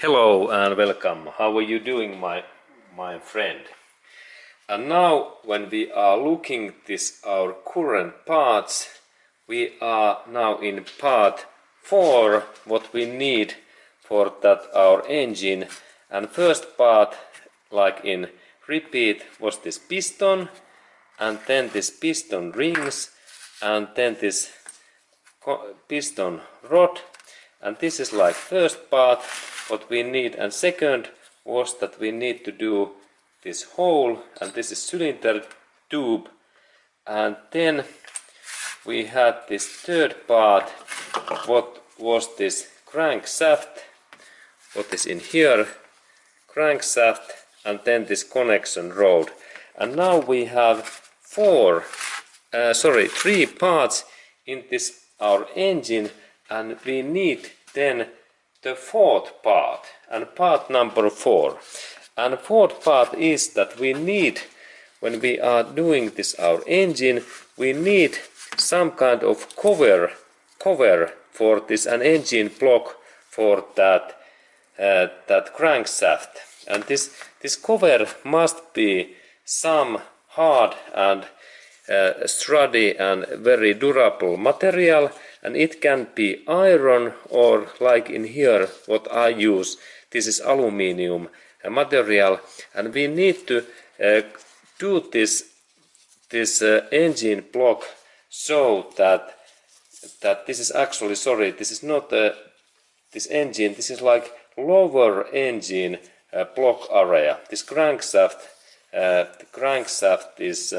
Hello and welcome. How are you doing, my friend? And now when we are looking this our current parts, we are now in part 4 what we need for that our engine. And first part, like in repeat, was this piston, and then this piston rings, and then this piston rod, and this is like first part what we need. And second was that we need to do this hole, and this is cylinder tube. And then we had this third part what was this crankshaft, what is in here, crankshaft, and then this connection rod. And now we have three parts in this our engine, and we need then the fourth part, and part number 4. And fourth part is that we need, when we are doing this our engine, we need some kind of cover for this, an engine block for that crankshaft. And this cover must be some hard and sturdy and very durable material, and it can be iron or like in here what I use, this is aluminium material. And we need to do this engine block so that this is actually, this is not this engine, this is like lower engine block area. This crankshaft, the crankshaft is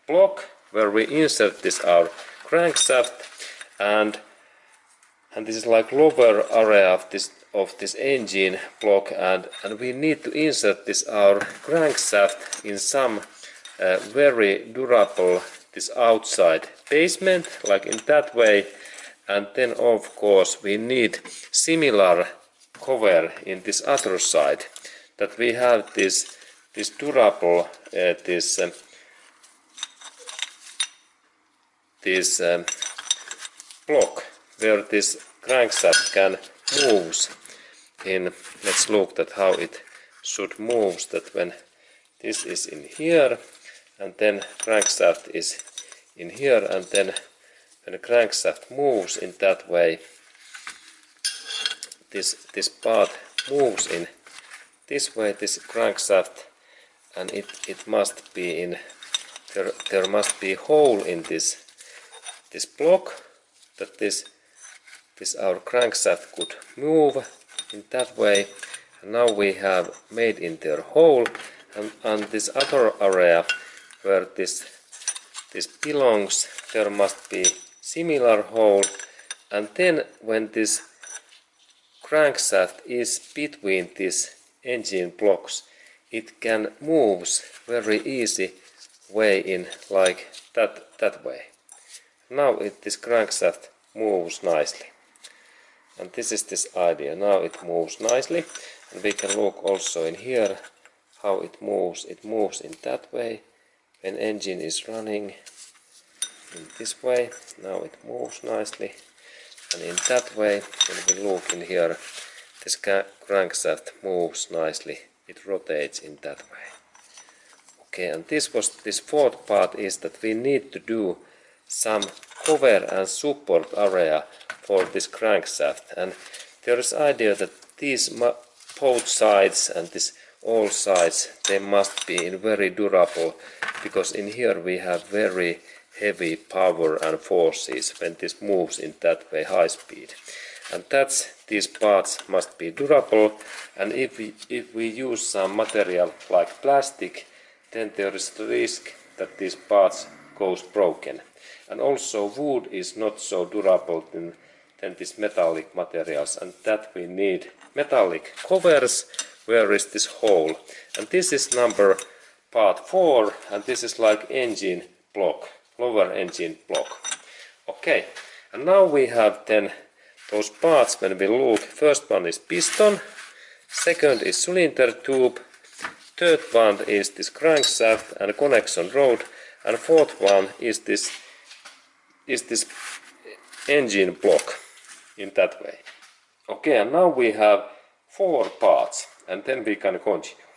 block where we insert this our crankshaft, and this is like lower area of this engine block, and we need to insert this our crankshaft in some very durable this outside basement, like in that way. And then of course we need similar cover in this other side, that we have this durable this block where this crankshaft can move in. Let's look at how it should move, that when this is in here and then crankshaft is in here, and then when the crankshaft moves in that way, this part moves in this way, this crankshaft, and it must be in there must be a hole in this block, that this our crankshaft could move in that way. And now we have made in their hole, and this other area where this belongs, there must be similar hole. And then when this crankshaft is between these engine blocks, it can move very easy way in like that way. Now this crankshaft moves nicely, and this is this idea. Now it moves nicely, and we can look also in here how it moves. It moves in that way when engine is running in this way. Now it moves nicely, and in that way when we look in here, this crankshaft moves nicely. It rotates in that way. Okay, and this fourth part is that we need to do some cover and support area for this crankshaft. And there is idea that these both sides and this all sides, they must be in very durable, because in here we have very heavy power and forces when this moves in that way, high speed. And these parts must be durable, and if we use some material like plastic, then there is the risk that these parts goes broken. And also wood is not so durable than these metallic materials, and that we need metallic covers. Where is this hole? And this is part 4, and this is like engine block, lower engine block. Okay, and now we have then those parts when we look. First one is piston, second is cylinder tube, third one is this crankshaft and connection rod, and fourth one is this engine block in that way. Okay, and now we have 4 parts, and then we can continue.